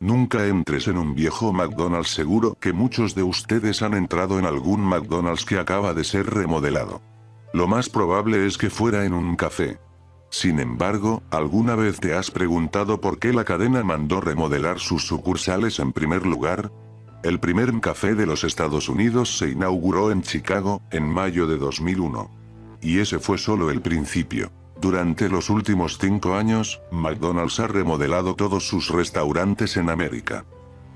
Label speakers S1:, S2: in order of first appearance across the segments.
S1: Nunca entres en un viejo McDonald's. Seguro que muchos de ustedes han entrado en algún McDonald's que acaba de ser remodelado. Lo más probable es que fuera en un café. Sin embargo, ¿alguna vez te has preguntado por qué la cadena mandó remodelar sus sucursales en primer lugar? El primer café de los Estados Unidos se inauguró en Chicago, en mayo de 2001. Y ese fue solo el principio. Durante los últimos 5 años, McDonald's ha remodelado todos sus restaurantes en América.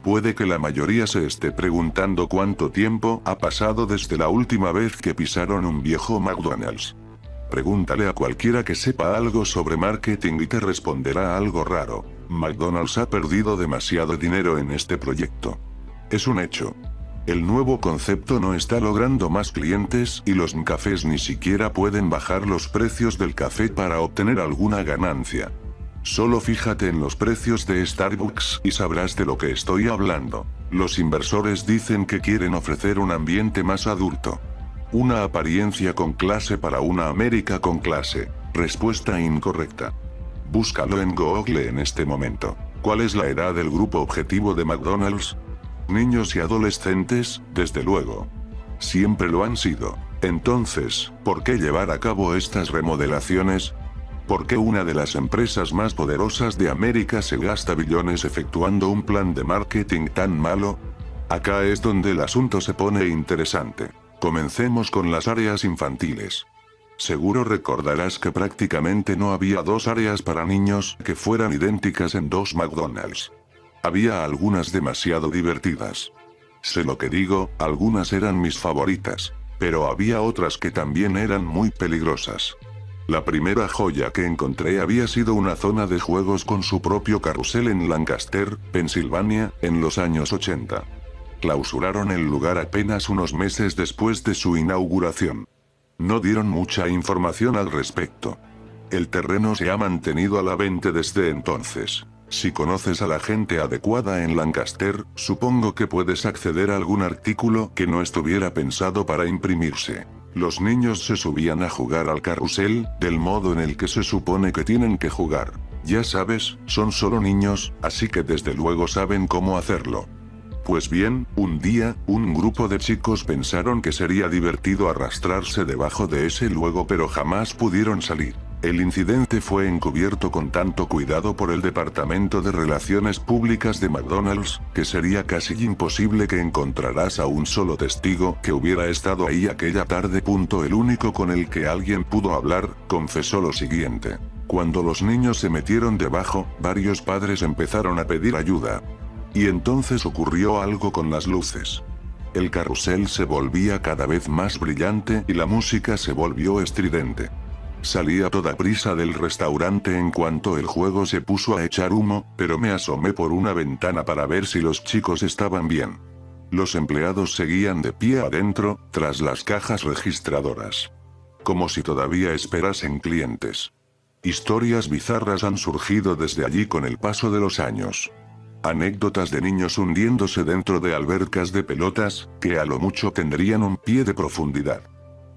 S1: Puede que la mayoría se esté preguntando cuánto tiempo ha pasado desde la última vez que pisaron un viejo McDonald's. Pregúntale a cualquiera que sepa algo sobre marketing y te responderá algo raro. McDonald's ha perdido demasiado dinero en este proyecto. Es un hecho. El nuevo concepto no está logrando más clientes y los cafés ni siquiera pueden bajar los precios del café para obtener alguna ganancia. Solo fíjate en los precios de Starbucks y sabrás de lo que estoy hablando. Los inversores dicen que quieren ofrecer un ambiente más adulto. Una apariencia con clase para una América con clase. Respuesta incorrecta. Búscalo en Google en este momento. ¿Cuál es la edad del grupo objetivo de McDonald's? Niños y adolescentes, desde luego. Siempre lo han sido. Entonces, ¿por qué llevar a cabo estas remodelaciones? ¿Por qué una de las empresas más poderosas de América se gasta billones efectuando un plan de marketing tan malo? Acá es donde el asunto se pone interesante. Comencemos con las áreas infantiles. Seguro recordarás que prácticamente no había dos áreas para niños que fueran idénticas en dos McDonald's. Había algunas demasiado divertidas. Sé lo que digo, algunas eran mis favoritas. Pero había otras que también eran muy peligrosas. La primera joya que encontré había sido una zona de juegos con su propio carrusel en Lancaster, Pensilvania, en los años 80. Clausuraron el lugar apenas unos meses después de su inauguración. No dieron mucha información al respecto. El terreno se ha mantenido a la venta desde entonces. Si conoces a la gente adecuada en Lancaster, supongo que puedes acceder a algún artículo que no estuviera pensado para imprimirse. Los niños se subían a jugar al carrusel, del modo en el que se supone que tienen que jugar. Ya sabes, son solo niños, así que desde luego saben cómo hacerlo. Pues bien, un día, un grupo de chicos pensaron que sería divertido arrastrarse debajo de ese luego, pero jamás pudieron salir. El incidente fue encubierto con tanto cuidado por el Departamento de Relaciones Públicas de McDonald's, que sería casi imposible que encontraras a un solo testigo que hubiera estado ahí aquella tarde. El único con el que alguien pudo hablar, confesó lo siguiente. Cuando los niños se metieron debajo, varios padres empezaron a pedir ayuda. Y entonces ocurrió algo con las luces. El carrusel se volvía cada vez más brillante y la música se volvió estridente. Salí a toda prisa del restaurante en cuanto el juego se puso a echar humo, pero me asomé por una ventana para ver si los chicos estaban bien. Los empleados seguían de pie adentro, tras las cajas registradoras. Como si todavía esperasen clientes. Historias bizarras han surgido desde allí con el paso de los años. Anécdotas de niños hundiéndose dentro de albercas de pelotas, que a lo mucho tendrían un pie de profundidad.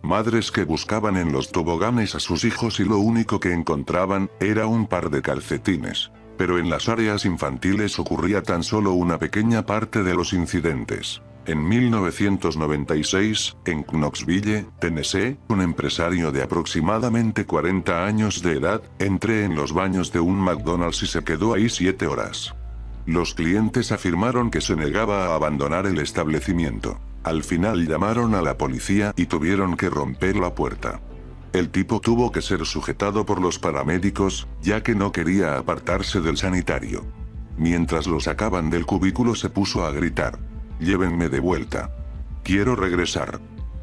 S1: Madres que buscaban en los toboganes a sus hijos y lo único que encontraban era un par de calcetines. Pero en las áreas infantiles ocurría tan solo una pequeña parte de los incidentes. En 1996, en Knoxville, Tennessee, un empresario de aproximadamente 40 años de edad, entró en los baños de un McDonald's y se quedó ahí 7 horas. Los clientes afirmaron que se negaba a abandonar el establecimiento. Al final llamaron a la policía y tuvieron que romper la puerta. El tipo tuvo que ser sujetado por los paramédicos, ya que no quería apartarse del sanitario. Mientras lo sacaban del cubículo se puso a gritar: "Llévenme de vuelta. Quiero regresar".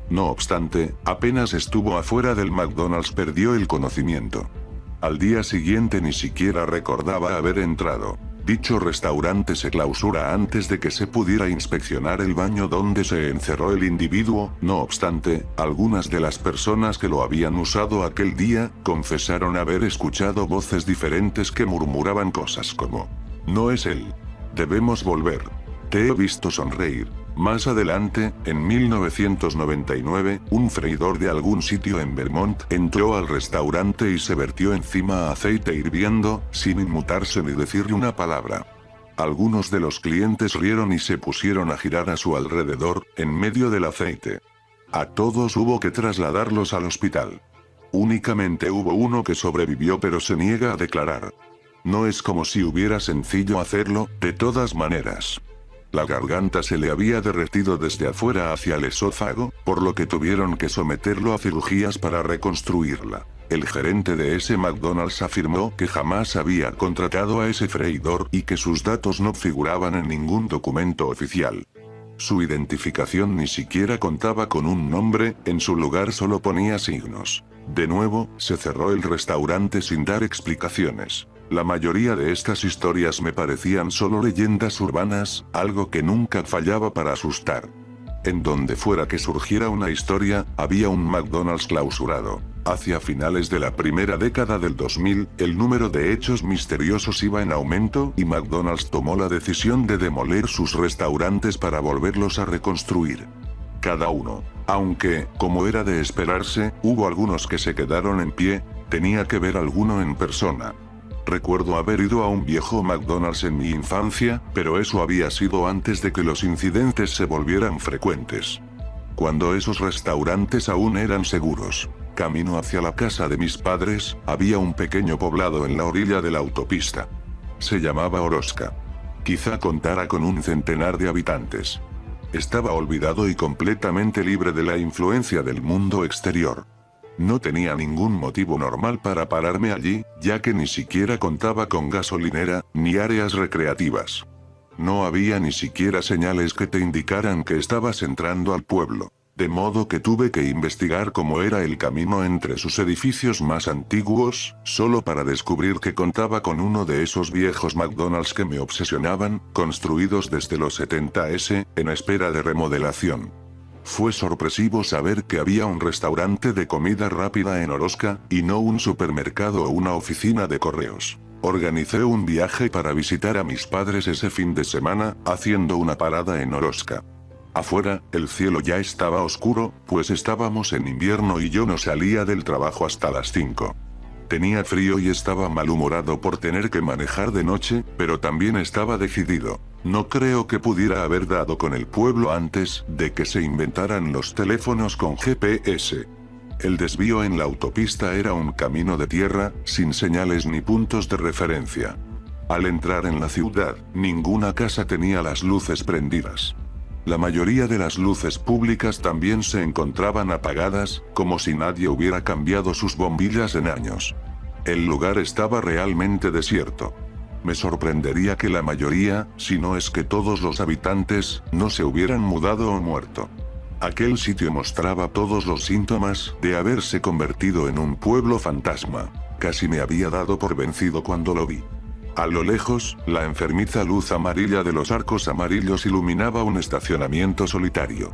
S1: No obstante, apenas estuvo afuera del McDonald's perdió el conocimiento. Al día siguiente ni siquiera recordaba haber entrado. Dicho restaurante se clausura antes de que se pudiera inspeccionar el baño donde se encerró el individuo. No obstante, algunas de las personas que lo habían usado aquel día, confesaron haber escuchado voces diferentes que murmuraban cosas como: "No es él. Debemos volver. Te he visto sonreír". Más adelante, en 1999, un freidor de algún sitio en Vermont entró al restaurante y se vertió encima aceite hirviendo, sin inmutarse ni decirle una palabra. Algunos de los clientes rieron y se pusieron a girar a su alrededor, en medio del aceite. A todos hubo que trasladarlos al hospital. Únicamente hubo uno que sobrevivió, pero se niega a declarar. No es como si hubiera sencillo hacerlo, de todas maneras. La garganta se le había derretido desde afuera hacia el esófago, por lo que tuvieron que someterlo a cirugías para reconstruirla. El gerente de ese McDonald's afirmó que jamás había contratado a ese freidor y que sus datos no figuraban en ningún documento oficial. Su identificación ni siquiera contaba con un nombre, en su lugar solo ponía signos. De nuevo, se cerró el restaurante sin dar explicaciones. La mayoría de estas historias me parecían solo leyendas urbanas, algo que nunca fallaba para asustar. En donde fuera que surgiera una historia, había un McDonald's clausurado. Hacia finales de la primera década del 2000, el número de hechos misteriosos iba en aumento y McDonald's tomó la decisión de demoler sus restaurantes para volverlos a reconstruir. Cada uno. Aunque, como era de esperarse, hubo algunos que se quedaron en pie, tenía que ver alguno en persona. Recuerdo haber ido a un viejo McDonald's en mi infancia, pero eso había sido antes de que los incidentes se volvieran frecuentes. Cuando esos restaurantes aún eran seguros. Camino hacia la casa de mis padres, había un pequeño poblado en la orilla de la autopista. Se llamaba Oroska. Quizá contara con un centenar de habitantes. Estaba olvidado y completamente libre de la influencia del mundo exterior. No tenía ningún motivo normal para pararme allí, ya que ni siquiera contaba con gasolinera, ni áreas recreativas. No había ni siquiera señales que te indicaran que estabas entrando al pueblo. De modo que tuve que investigar cómo era el camino entre sus edificios más antiguos, solo para descubrir que contaba con uno de esos viejos McDonald's que me obsesionaban, construidos desde los 70s, en espera de remodelación. Fue sorpresivo saber que había un restaurante de comida rápida en Oroska, y no un supermercado o una oficina de correos. Organicé un viaje para visitar a mis padres ese fin de semana, haciendo una parada en Oroska. Afuera, el cielo ya estaba oscuro, pues estábamos en invierno y yo no salía del trabajo hasta las 5. Tenía frío y estaba malhumorado por tener que manejar de noche, pero también estaba decidido. No creo que pudiera haber dado con el pueblo antes de que se inventaran los teléfonos con GPS. El desvío en la autopista era un camino de tierra, sin señales ni puntos de referencia. Al entrar en la ciudad, ninguna casa tenía las luces prendidas. La mayoría de las luces públicas también se encontraban apagadas, como si nadie hubiera cambiado sus bombillas en años. El lugar estaba realmente desierto. Me sorprendería que la mayoría, si no es que todos los habitantes, no se hubieran mudado o muerto. Aquel sitio mostraba todos los síntomas de haberse convertido en un pueblo fantasma. Casi me había dado por vencido cuando lo vi. A lo lejos, la enfermiza luz amarilla de los arcos amarillos iluminaba un estacionamiento solitario.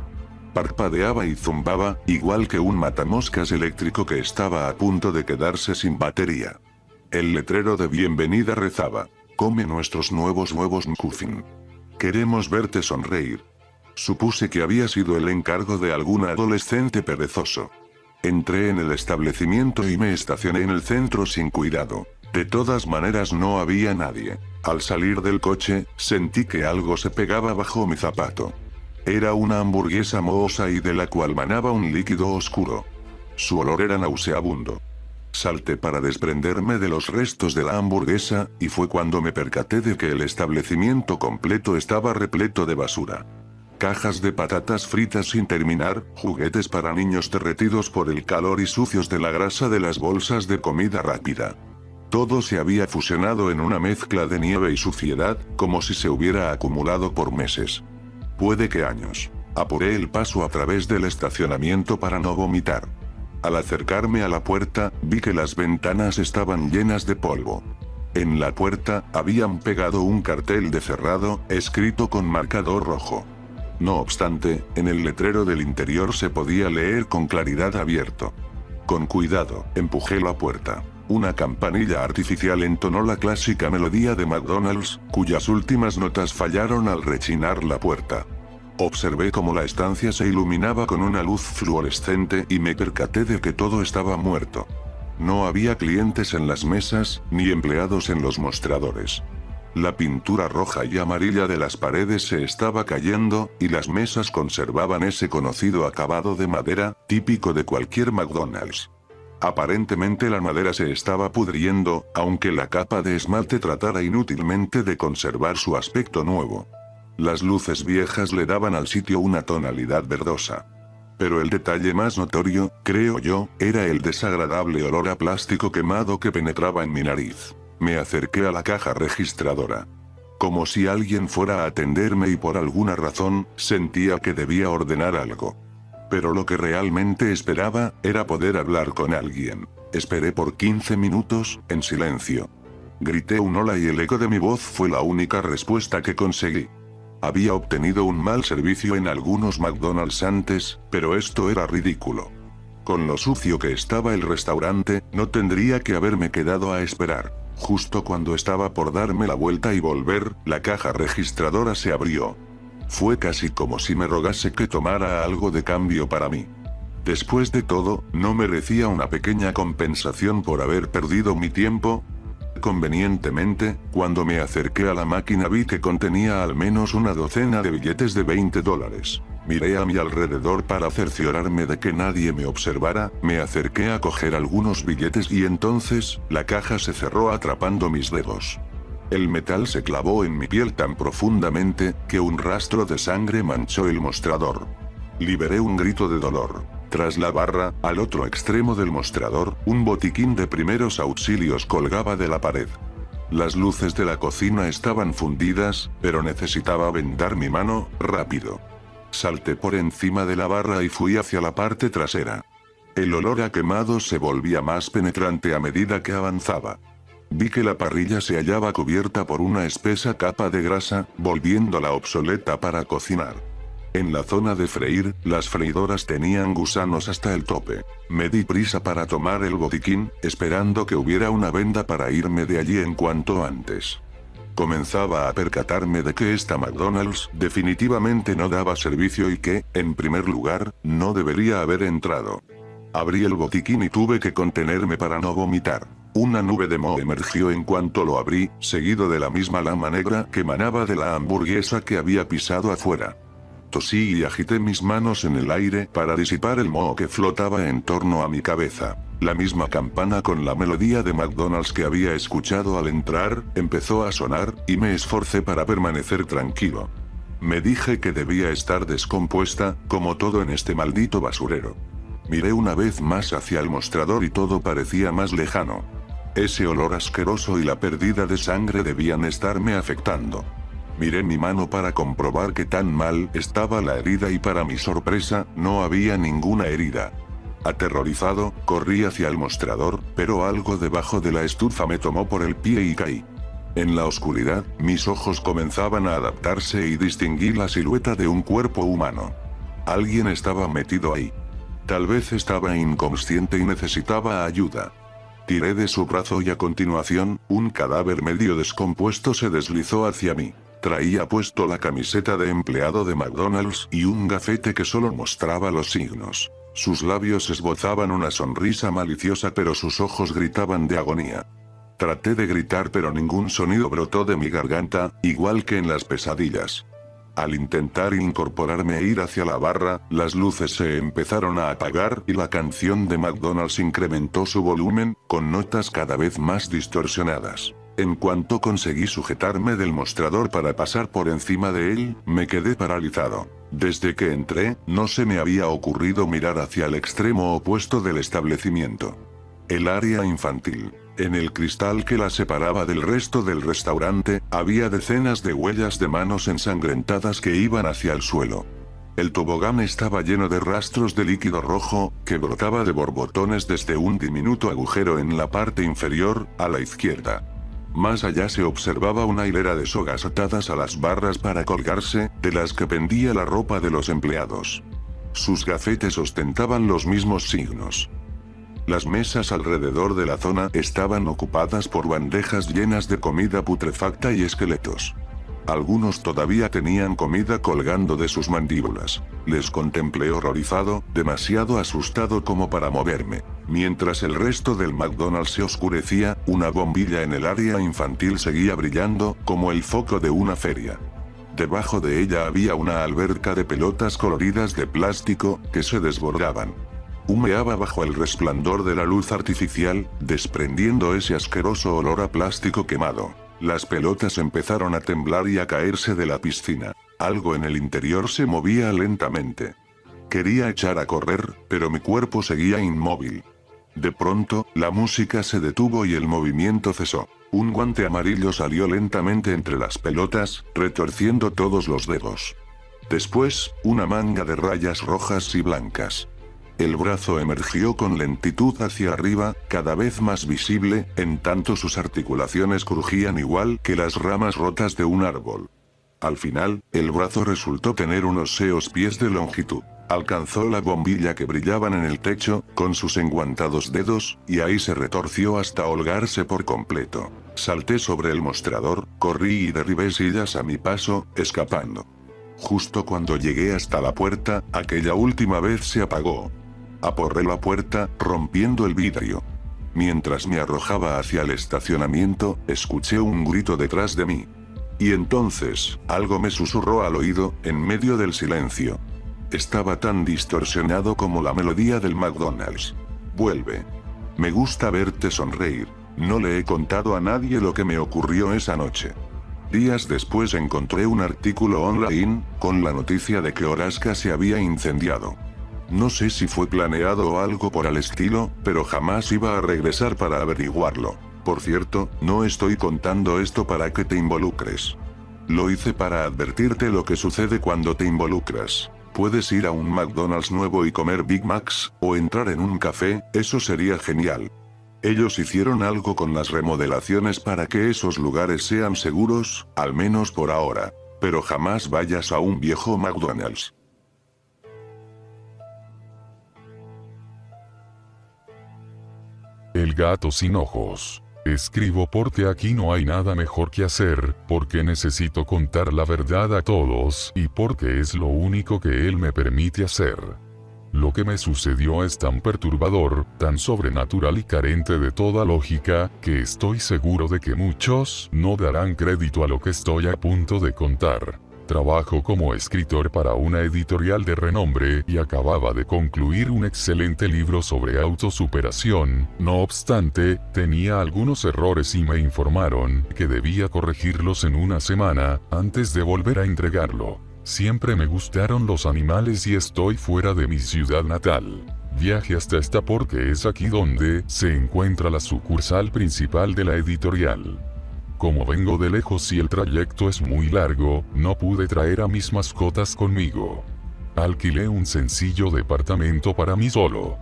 S1: Parpadeaba y zumbaba, igual que un matamoscas eléctrico que estaba a punto de quedarse sin batería. El letrero de bienvenida rezaba: "Come nuestros nuevos huevos McMuffin. Queremos verte sonreír". Supuse que había sido el encargo de algún adolescente perezoso. Entré en el establecimiento y me estacioné en el centro sin cuidado. De todas maneras no había nadie. Al salir del coche, sentí que algo se pegaba bajo mi zapato. Era una hamburguesa mohosa y de la cual manaba un líquido oscuro. Su olor era nauseabundo. Salté para desprenderme de los restos de la hamburguesa, y fue cuando me percaté de que el establecimiento completo estaba repleto de basura. Cajas de patatas fritas sin terminar, juguetes para niños derretidos por el calor y sucios de la grasa de las bolsas de comida rápida. Todo se había fusionado en una mezcla de nieve y suciedad, como si se hubiera acumulado por meses. Puede que años. Apuré el paso a través del estacionamiento para no vomitar. Al acercarme a la puerta, vi que las ventanas estaban llenas de polvo. En la puerta, habían pegado un cartel de cerrado, escrito con marcador rojo. No obstante, en el letrero del interior se podía leer con claridad abierto. Con cuidado, empujé la puerta. Una campanilla artificial entonó la clásica melodía de McDonald's, cuyas últimas notas fallaron al rechinar la puerta. Observé cómo la estancia se iluminaba con una luz fluorescente y me percaté de que todo estaba muerto. No había clientes en las mesas, ni empleados en los mostradores. La pintura roja y amarilla de las paredes se estaba cayendo, y las mesas conservaban ese conocido acabado de madera, típico de cualquier McDonald's. Aparentemente la madera se estaba pudriendo, aunque la capa de esmalte tratara inútilmente de conservar su aspecto nuevo. Las luces viejas le daban al sitio una tonalidad verdosa. Pero el detalle más notorio, creo yo, era el desagradable olor a plástico quemado que penetraba en mi nariz. Me acerqué a la caja registradora. Como si alguien fuera a atenderme y por alguna razón, sentía que debía ordenar algo. Pero lo que realmente esperaba, era poder hablar con alguien. Esperé por 15 minutos, en silencio. Grité un hola y el eco de mi voz fue la única respuesta que conseguí. Había obtenido un mal servicio en algunos McDonald's antes, pero esto era ridículo. Con lo sucio que estaba el restaurante, no tendría que haberme quedado a esperar. Justo cuando estaba por darme la vuelta y volver, la caja registradora se abrió. Fue casi como si me rogase que tomara algo de cambio para mí. Después de todo, ¿no merecía una pequeña compensación por haber perdido mi tiempo? Convenientemente, cuando me acerqué a la máquina vi que contenía al menos una docena de billetes de $20. Miré a mi alrededor para cerciorarme de que nadie me observara, me acerqué a coger algunos billetes y entonces, la caja se cerró atrapando mis dedos. El metal se clavó en mi piel tan profundamente, que un rastro de sangre manchó el mostrador. Liberé un grito de dolor. Tras la barra, al otro extremo del mostrador, un botiquín de primeros auxilios colgaba de la pared. Las luces de la cocina estaban fundidas, pero necesitaba vendar mi mano, rápido. Salté por encima de la barra y fui hacia la parte trasera. El olor a quemado se volvía más penetrante a medida que avanzaba. Vi que la parrilla se hallaba cubierta por una espesa capa de grasa, volviéndola obsoleta para cocinar. En la zona de freír, las freidoras tenían gusanos hasta el tope. Me di prisa para tomar el botiquín, esperando que hubiera una venda para irme de allí en cuanto antes. Comenzaba a percatarme de que esta McDonald's definitivamente no daba servicio y que, en primer lugar, no debería haber entrado. Abrí el botiquín y tuve que contenerme para no vomitar. Una nube de moho emergió en cuanto lo abrí, seguido de la misma lama negra que emanaba de la hamburguesa que había pisado afuera. Tosí y agité mis manos en el aire para disipar el moho que flotaba en torno a mi cabeza. La misma campana con la melodía de McDonald's que había escuchado al entrar, empezó a sonar, y me esforcé para permanecer tranquilo. Me dije que debía estar descompuesta, como todo en este maldito basurero. Miré una vez más hacia el mostrador y todo parecía más lejano. Ese olor asqueroso y la pérdida de sangre debían estarme afectando. Miré mi mano para comprobar que tan mal estaba la herida y para mi sorpresa, no había ninguna herida. Aterrorizado, corrí hacia el mostrador, pero algo debajo de la estufa me tomó por el pie y caí. En la oscuridad, mis ojos comenzaban a adaptarse y distinguí la silueta de un cuerpo humano. Alguien estaba metido ahí. Tal vez estaba inconsciente y necesitaba ayuda. Tiré de su brazo y a continuación, un cadáver medio descompuesto se deslizó hacia mí. Traía puesto la camiseta de empleado de McDonald's y un gafete que solo mostraba los signos. Sus labios esbozaban una sonrisa maliciosa pero sus ojos gritaban de agonía. Traté de gritar pero ningún sonido brotó de mi garganta, igual que en las pesadillas. Al intentar incorporarme e ir hacia la barra, las luces se empezaron a apagar y la canción de McDonald's incrementó su volumen, con notas cada vez más distorsionadas. En cuanto conseguí sujetarme del mostrador para pasar por encima de él, me quedé paralizado. Desde que entré, no se me había ocurrido mirar hacia el extremo opuesto del establecimiento. El área infantil. En el cristal que la separaba del resto del restaurante, había decenas de huellas de manos ensangrentadas que iban hacia el suelo. El tobogán estaba lleno de rastros de líquido rojo, que brotaba de borbotones desde un diminuto agujero en la parte inferior, a la izquierda. Más allá se observaba una hilera de sogas atadas a las barras para colgarse, de las que pendía la ropa de los empleados. Sus gafetes ostentaban los mismos signos. Las mesas alrededor de la zona estaban ocupadas por bandejas llenas de comida putrefacta y esqueletos. Algunos todavía tenían comida colgando de sus mandíbulas. Les contemplé horrorizado, demasiado asustado como para moverme. Mientras el resto del McDonald's se oscurecía, una bombilla en el área infantil seguía brillando, como el foco de una feria. Debajo de ella había una alberca de pelotas coloridas de plástico, que se desbordaban. Humeaba bajo el resplandor de la luz artificial, desprendiendo ese asqueroso olor a plástico quemado. Las pelotas empezaron a temblar y a caerse de la piscina. Algo en el interior se movía lentamente. Quería echar a correr, pero mi cuerpo seguía inmóvil. De pronto, la música se detuvo y el movimiento cesó. Un guante amarillo salió lentamente entre las pelotas, retorciendo todos los dedos. Después, una manga de rayas rojas y blancas. El brazo emergió con lentitud hacia arriba, cada vez más visible, en tanto sus articulaciones crujían igual que las ramas rotas de un árbol. Al final, el brazo resultó tener unos 6 pies de longitud. Alcanzó la bombilla que brillaban en el techo, con sus enguantados dedos, y ahí se retorció hasta holgarse por completo. Salté sobre el mostrador, corrí y derribé sillas a mi paso, escapando. Justo cuando llegué hasta la puerta, aquella última vez se apagó. Aporré la puerta, rompiendo el vidrio. Mientras me arrojaba hacia el estacionamiento, escuché un grito detrás de mí. Y entonces, algo me susurró al oído, en medio del silencio. Estaba tan distorsionado como la melodía del McDonald's. Vuelve. Me gusta verte sonreír. No le he contado a nadie lo que me ocurrió esa noche. Días después encontré un artículo online, con la noticia de que Alaska se había incendiado. No sé si fue planeado o algo por el estilo, pero jamás iba a regresar para averiguarlo. Por cierto, no estoy contando esto para que te involucres. Lo hice para advertirte lo que sucede cuando te involucras. Puedes ir a un McDonald's nuevo y comer Big Macs, o entrar en un café, eso sería genial. Ellos hicieron algo con las remodelaciones para que esos lugares sean seguros, al menos por ahora. Pero jamás vayas a un viejo McDonald's.
S2: El gato sin ojos. Escribo porque aquí no hay nada mejor que hacer, porque necesito contar la verdad a todos, y porque es lo único que él me permite hacer. Lo que me sucedió es tan perturbador, tan sobrenatural y carente de toda lógica, que estoy seguro de que muchos no darán crédito a lo que estoy a punto de contar. Trabajo como escritor para una editorial de renombre y acababa de concluir un excelente libro sobre autosuperación. No obstante, tenía algunos errores y me informaron que debía corregirlos en una semana, antes de volver a entregarlo. Siempre me gustaron los animales y estoy fuera de mi ciudad natal. Viaje hasta esta porque es aquí donde se encuentra la sucursal principal de la editorial. Como vengo de lejos y el trayecto es muy largo, no pude traer a mis mascotas conmigo. Alquilé un sencillo departamento para mí solo.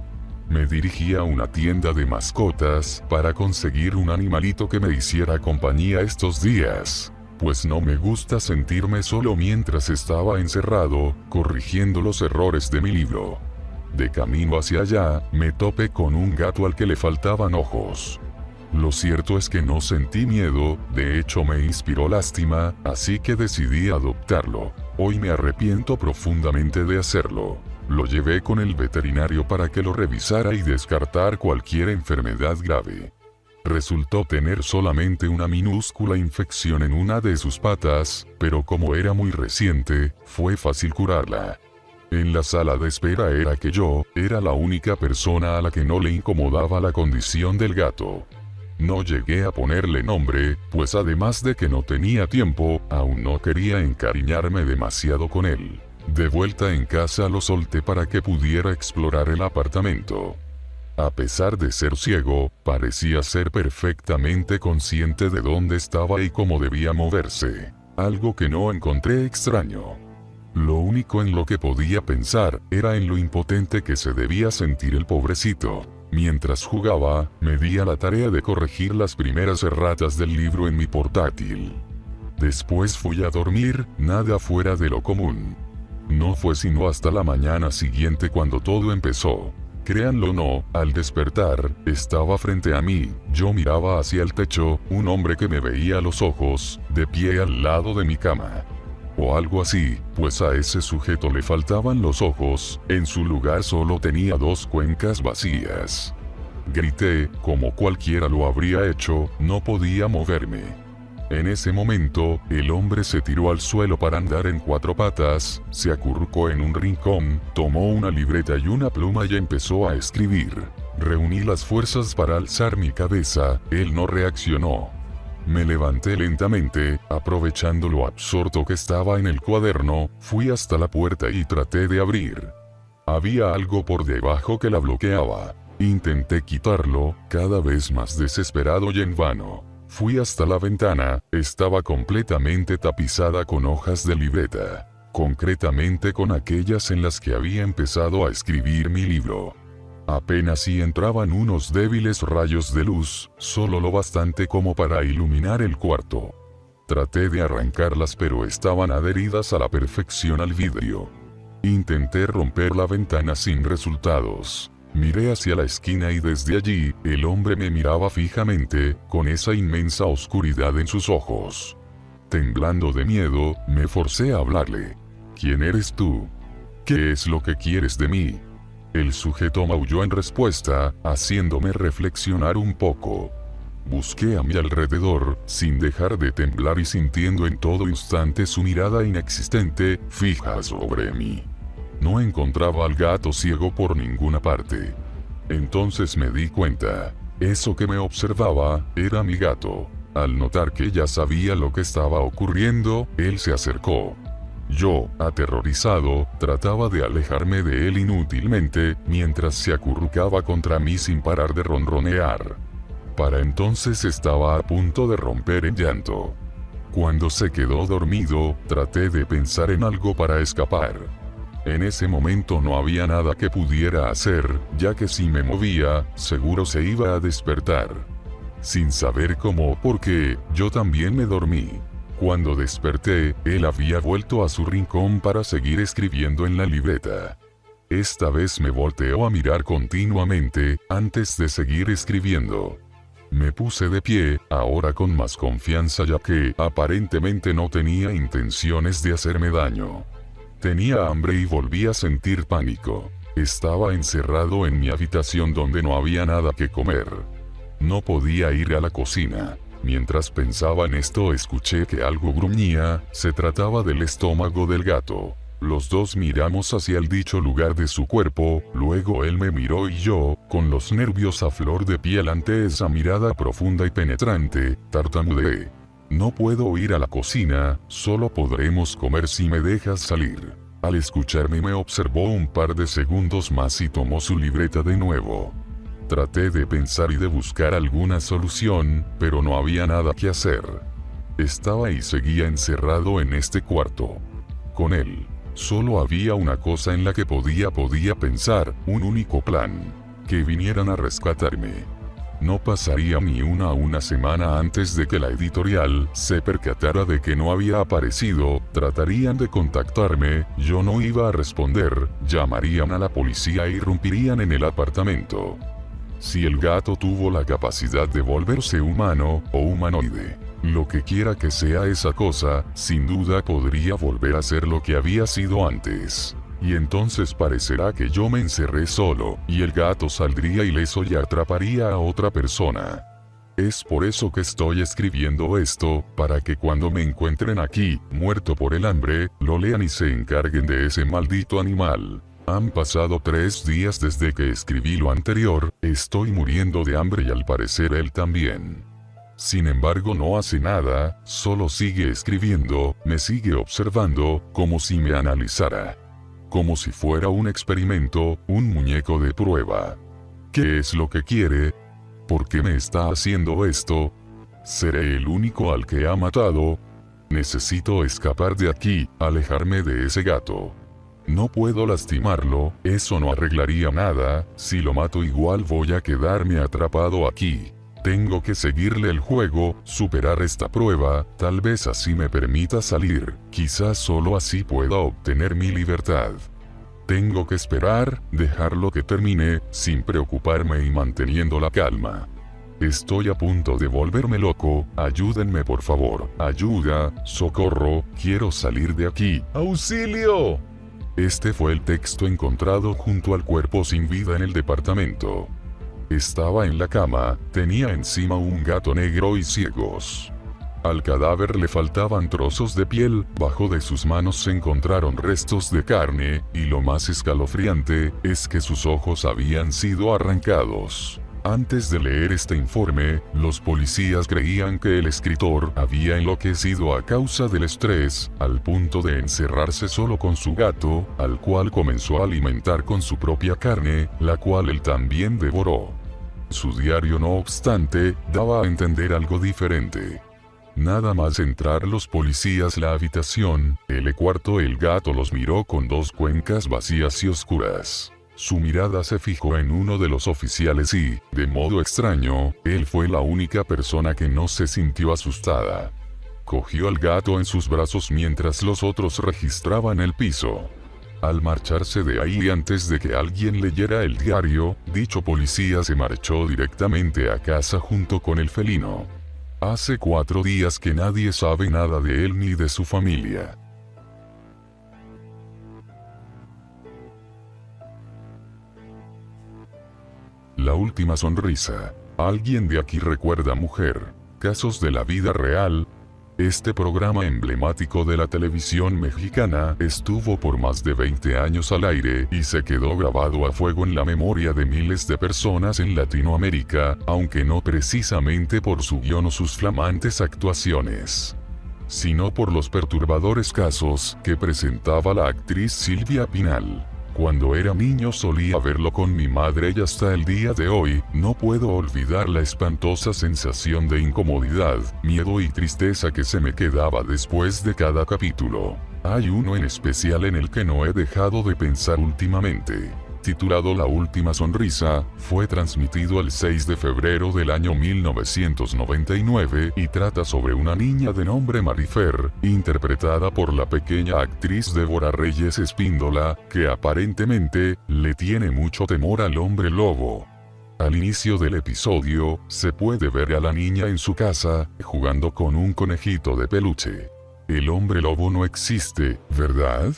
S2: Me dirigí a una tienda de mascotas para conseguir un animalito que me hiciera compañía estos días, pues no me gusta sentirme solo mientras estaba encerrado, corrigiendo los errores de mi libro. De camino hacia allá, me topé con un gato al que le faltaban ojos. Lo cierto es que no sentí miedo, de hecho me inspiró lástima, así que decidí adoptarlo. Hoy me arrepiento profundamente de hacerlo. Lo llevé con el veterinario para que lo revisara y descartar cualquier enfermedad grave. Resultó tener solamente una minúscula infección en una de sus patas, pero como era muy reciente, fue fácil curarla. En la sala de espera era que yo era la única persona a la que no le incomodaba la condición del gato. No llegué a ponerle nombre, pues además de que no tenía tiempo, aún no quería encariñarme demasiado con él. De vuelta en casa lo solté para que pudiera explorar el apartamento. A pesar de ser ciego, parecía ser perfectamente consciente de dónde estaba y cómo debía moverse, algo que no encontré extraño. Lo único en lo que podía pensar era en lo impotente que se debía sentir el pobrecito. Mientras jugaba, me di a la tarea de corregir las primeras erratas del libro en mi portátil. Después fui a dormir, nada fuera de lo común. No fue sino hasta la mañana siguiente cuando todo empezó. Créanlo o no, al despertar, estaba frente a mí, yo miraba hacia el techo, un hombre que me veía a los ojos, de pie al lado de mi cama. O algo así, pues a ese sujeto le faltaban los ojos, en su lugar solo tenía 2 cuencas vacías. Grité, como cualquiera lo habría hecho, no podía moverme. En ese momento, el hombre se tiró al suelo para andar en 4 patas, se acurrucó en un rincón, tomó una libreta y una pluma y empezó a escribir. Reuní las fuerzas para alzar mi cabeza, él no reaccionó. Me levanté lentamente, aprovechando lo absorto que estaba en el cuaderno, fui hasta la puerta y traté de abrir. Había algo por debajo que la bloqueaba. Intenté quitarlo, cada vez más desesperado y en vano. Fui hasta la ventana, estaba completamente tapizada con hojas de libreta, concretamente con aquellas en las que había empezado a escribir mi libro. Apenas si entraban unos débiles rayos de luz, solo lo bastante como para iluminar el cuarto. Traté de arrancarlas pero estaban adheridas a la perfección al vidrio. Intenté romper la ventana sin resultados. Miré hacia la esquina y desde allí, el hombre me miraba fijamente, con esa inmensa oscuridad en sus ojos. Temblando de miedo, me forcé a hablarle. ¿Quién eres tú? ¿Qué es lo que quieres de mí? El sujeto maulló en respuesta, haciéndome reflexionar un poco. Busqué a mi alrededor, sin dejar de temblar y sintiendo en todo instante su mirada inexistente, fija sobre mí. No encontraba al gato ciego por ninguna parte. Entonces me di cuenta. Eso que me observaba, era mi gato. Al notar que ya sabía lo que estaba ocurriendo, él se acercó. Yo, aterrorizado, trataba de alejarme de él inútilmente, mientras se acurrucaba contra mí sin parar de ronronear. Para entonces estaba a punto de romper en llanto. Cuando se quedó dormido, traté de pensar en algo para escapar. En ese momento no había nada que pudiera hacer, ya que si me movía, seguro se iba a despertar. Sin saber cómo o por qué, yo también me dormí. Cuando desperté, él había vuelto a su rincón para seguir escribiendo en la libreta. Esta vez me volteó a mirar continuamente, antes de seguir escribiendo. Me puse de pie, ahora con más confianza ya que, aparentemente no tenía intenciones de hacerme daño. Tenía hambre y volví a sentir pánico. Estaba encerrado en mi habitación donde no había nada que comer. No podía ir a la cocina. Mientras pensaba en esto escuché que algo gruñía, se trataba del estómago del gato. Los dos miramos hacia el dicho lugar de su cuerpo, luego él me miró y yo, con los nervios a flor de piel ante esa mirada profunda y penetrante, tartamudeé. No puedo ir a la cocina, solo podremos comer si me dejas salir. Al escucharme me observó un par de segundos más y tomó su libreta de nuevo. Traté de pensar y de buscar alguna solución, pero no había nada que hacer. Estaba y seguía encerrado en este cuarto. Con él. Solo había una cosa en la que podía pensar, un único plan. Que vinieran a rescatarme. No pasaría ni una semana antes de que la editorial se percatara de que no había aparecido, tratarían de contactarme, yo no iba a responder, llamarían a la policía e irrumpirían en el apartamento. Si el gato tuvo la capacidad de volverse humano, o humanoide, lo que quiera que sea esa cosa, sin duda podría volver a ser lo que había sido antes. Y entonces parecerá que yo me encerré solo, y el gato saldría ileso y atraparía a otra persona. Es por eso que estoy escribiendo esto, para que cuando me encuentren aquí, muerto por el hambre, lo lean y se encarguen de ese maldito animal. Han pasado 3 días desde que escribí lo anterior, estoy muriendo de hambre y al parecer él también. Sin embargo no hace nada, solo sigue escribiendo, me sigue observando, como si me analizara. Como si fuera un experimento, un muñeco de prueba. ¿Qué es lo que quiere? ¿Por qué me está haciendo esto? ¿Seré el único al que ha matado? Necesito escapar de aquí, alejarme de ese gato. No puedo lastimarlo, eso no arreglaría nada, si lo mato igual voy a quedarme atrapado aquí. Tengo que seguirle el juego, superar esta prueba, tal vez así me permita salir, quizás solo así pueda obtener mi libertad. Tengo que esperar, dejarlo que termine, sin preocuparme y manteniendo la calma. Estoy a punto de volverme loco, ayúdenme por favor, ayuda, socorro, quiero salir de aquí, ¡auxilio! Este fue el texto encontrado junto al cuerpo sin vida en el departamento. Estaba en la cama, tenía encima un gato negro y ciegos. Al cadáver le faltaban trozos de piel, bajo de sus manos se encontraron restos de carne, y lo más escalofriante, es que sus ojos habían sido arrancados. Antes de leer este informe, los policías creían que el escritor había enloquecido a causa del estrés, al punto de encerrarse solo con su gato, al cual comenzó a alimentar con su propia carne, la cual él también devoró. Su diario, no obstante, daba a entender algo diferente. Nada más entrar los policías la habitación, el cuarto, el gato los miró con dos cuencas vacías y oscuras. Su mirada se fijó en uno de los oficiales y, de modo extraño, él fue la única persona que no se sintió asustada. Cogió al gato en sus brazos mientras los otros registraban el piso. Al marcharse de ahí y antes de que alguien leyera el diario, dicho policía se marchó directamente a casa junto con el felino. Hace 4 días que nadie sabe nada de él ni de su familia. La última sonrisa. ¿Alguien de aquí recuerda Mujer? Casos de la vida real. Este programa emblemático de la televisión mexicana estuvo por más de 20 años al aire y se quedó grabado a fuego en la memoria de miles de personas en Latinoamérica, aunque no precisamente por su guión o sus flamantes actuaciones, sino por los perturbadores casos que presentaba la actriz Silvia Pinal. Cuando era niño solía verlo con mi madre y hasta el día de hoy, no puedo olvidar la espantosa sensación de incomodidad, miedo y tristeza que se me quedaba después de cada capítulo. Hay uno en especial en el que no he dejado de pensar últimamente. Titulado La Última Sonrisa, fue transmitido el 6 de febrero del año 1999 y trata sobre una niña de nombre Marifer, interpretada por la pequeña actriz Débora Reyes Espíndola, que aparentemente le tiene mucho temor al hombre lobo. Al inicio del episodio, se puede ver a la niña en su casa, jugando con un conejito de peluche. El hombre lobo no existe, ¿verdad?,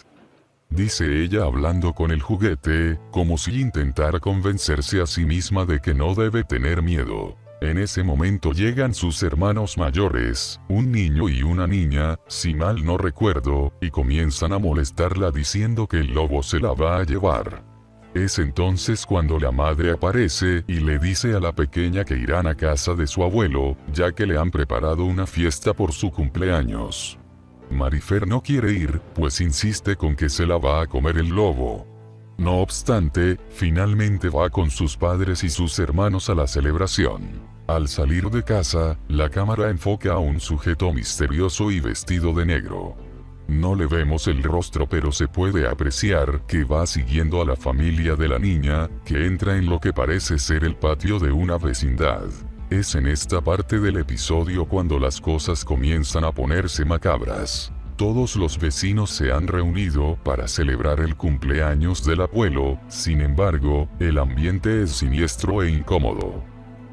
S2: dice ella hablando con el juguete, como si intentara convencerse a sí misma de que no debe tener miedo. En ese momento llegan sus hermanos mayores, un niño y una niña, si mal no recuerdo, y comienzan a molestarla diciendo que el lobo se la va a llevar. Es entonces cuando la madre aparece y le dice a la pequeña que irán a casa de su abuelo, ya que le han preparado una fiesta por su cumpleaños. Marifer no quiere ir, pues insiste con que se la va a comer el lobo. No obstante, finalmente va con sus padres y sus hermanos a la celebración. Al salir de casa, la cámara enfoca a un sujeto misterioso y vestido de negro. No le vemos el rostro, pero se puede apreciar que va siguiendo a la familia de la niña, que entra en lo que parece ser el patio de una vecindad. Es en esta parte del episodio cuando las cosas comienzan a ponerse macabras. Todos los vecinos se han reunido para celebrar el cumpleaños del abuelo, sin embargo, el ambiente es siniestro e incómodo.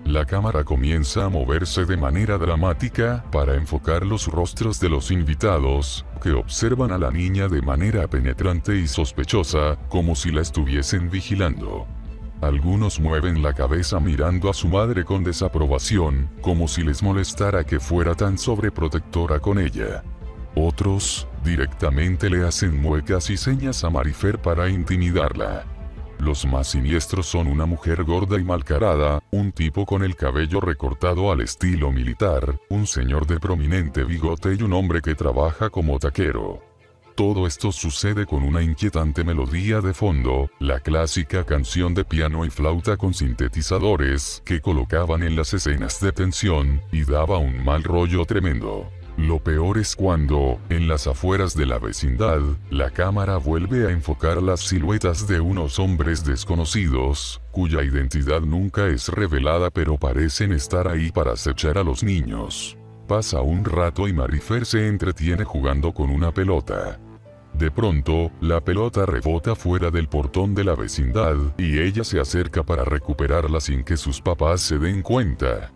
S2: La cámara comienza a moverse de manera dramática para enfocar los rostros de los invitados, que observan a la niña de manera penetrante y sospechosa, como si la estuviesen vigilando. Algunos mueven la cabeza mirando a su madre con desaprobación, como si les molestara que fuera tan sobreprotectora con ella. Otros, directamente le hacen muecas y señas a Marifer para intimidarla. Los más siniestros son una mujer gorda y malcarada, un tipo con el cabello recortado al estilo militar, un señor de prominente bigote y un hombre que trabaja como taquero. Todo esto sucede con una inquietante melodía de fondo, la clásica canción de piano y flauta con sintetizadores que colocaban en las escenas de tensión, y daba un mal rollo tremendo. Lo peor es cuando, en las afueras de la vecindad, la cámara vuelve a enfocar las siluetas de unos hombres desconocidos, cuya identidad nunca es revelada, pero parecen estar ahí para acechar a los niños. Pasa un rato y Marifer se entretiene jugando con una pelota. De pronto, la pelota rebota fuera del portón de la vecindad, y ella se acerca para recuperarla sin que sus papás se den cuenta.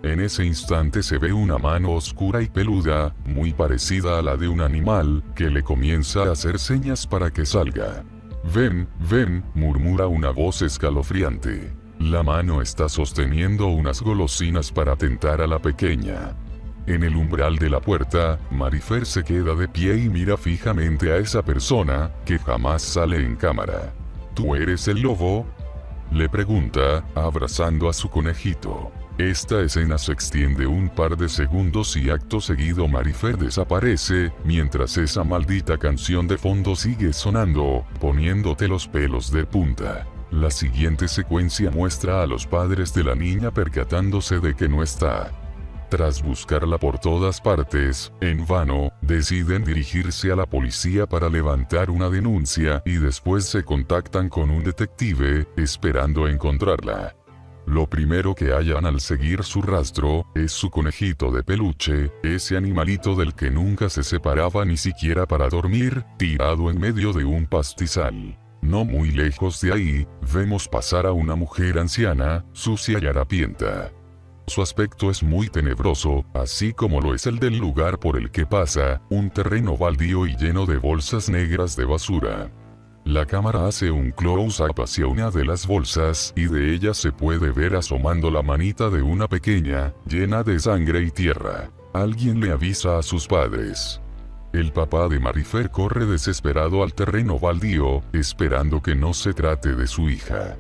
S2: En ese instante se ve una mano oscura y peluda, muy parecida a la de un animal, que le comienza a hacer señas para que salga. «Ven, ven», murmura una voz escalofriante. La mano está sosteniendo unas golosinas para tentar a la pequeña. En el umbral de la puerta, Marifer se queda de pie y mira fijamente a esa persona, que jamás sale en cámara. «¿Tú eres el lobo?», le pregunta, abrazando a su conejito. Esta escena se extiende un par de segundos y acto seguido Marifer desaparece, mientras esa maldita canción de fondo sigue sonando, poniéndote los pelos de punta. La siguiente secuencia muestra a los padres de la niña percatándose de que no está. Tras buscarla por todas partes, en vano, deciden dirigirse a la policía para levantar una denuncia y después se contactan con un detective, esperando encontrarla. Lo primero que hallan al seguir su rastro, es su conejito de peluche, ese animalito del que nunca se separaba ni siquiera para dormir, tirado en medio de un pastizal. No muy lejos de ahí, vemos pasar a una mujer anciana, sucia y harapienta. Su aspecto es muy tenebroso, así como lo es el del lugar por el que pasa, un terreno baldío y lleno de bolsas negras de basura. La cámara hace un close-up hacia una de las bolsas y de ella se puede ver asomando la manita de una pequeña, llena de sangre y tierra. Alguien le avisa a sus padres. El papá de Marifer corre desesperado al terreno baldío, esperando que no se trate de su hija.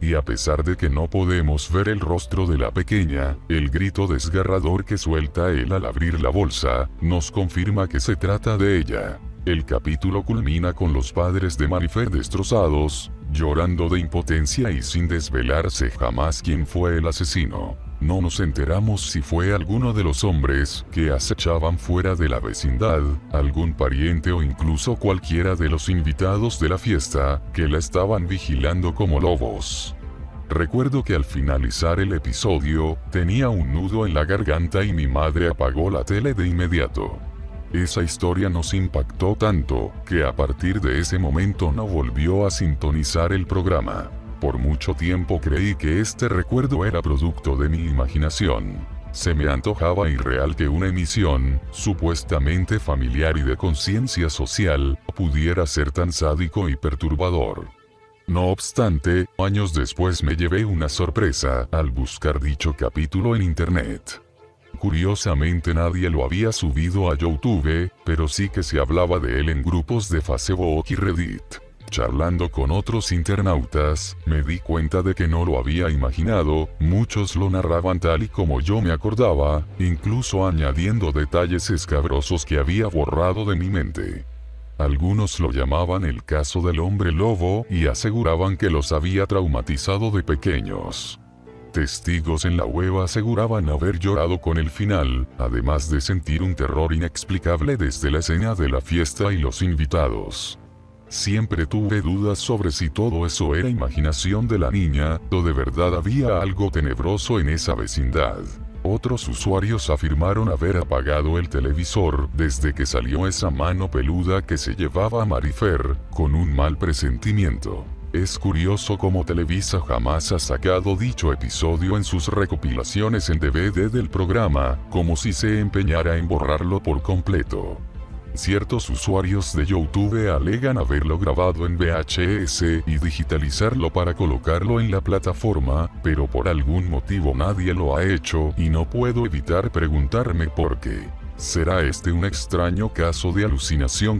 S2: Y a pesar de que no podemos ver el rostro de la pequeña, el grito desgarrador que suelta él al abrir la bolsa, nos confirma que se trata de ella. El capítulo culmina con los padres de Marifer destrozados, llorando de impotencia y sin desvelarse jamás quién fue el asesino. No nos enteramos si fue alguno de los hombres que acechaban fuera de la vecindad, algún pariente o incluso cualquiera de los invitados de la fiesta, que la estaban vigilando como lobos. Recuerdo que al finalizar el episodio, tenía un nudo en la garganta y mi madre apagó la tele de inmediato. Esa historia nos impactó tanto, que a partir de ese momento no volvió a sintonizar el programa. Por mucho tiempo creí que este recuerdo era producto de mi imaginación. Se me antojaba irreal que una emisión, supuestamente familiar y de conciencia social, pudiera ser tan sádico y perturbador. No obstante, años después me llevé una sorpresa al buscar dicho capítulo en internet. Curiosamente nadie lo había subido a YouTube, pero sí que se hablaba de él en grupos de Facebook y Reddit. Charlando con otros internautas, me di cuenta de que no lo había imaginado, muchos lo narraban tal y como yo me acordaba, incluso añadiendo detalles escabrosos que había borrado de mi mente. Algunos lo llamaban el caso del hombre lobo y aseguraban que los había traumatizado de pequeños. Testigos en la web aseguraban haber llorado con el final, además de sentir un terror inexplicable desde la escena de la fiesta y los invitados. Siempre tuve dudas sobre si todo eso era imaginación de la niña, o de verdad había algo tenebroso en esa vecindad. Otros usuarios afirmaron haber apagado el televisor desde que salió esa mano peluda que se llevaba a Marifer, con un mal presentimiento. Es curioso cómo Televisa jamás ha sacado dicho episodio en sus recopilaciones en DVD del programa, como si se empeñara en borrarlo por completo. Ciertos usuarios de YouTube alegan haberlo grabado en VHS y digitalizarlo para colocarlo en la plataforma, pero por algún motivo nadie lo ha hecho y no puedo evitar preguntarme por qué. ¿Será este un extraño caso de alucinación?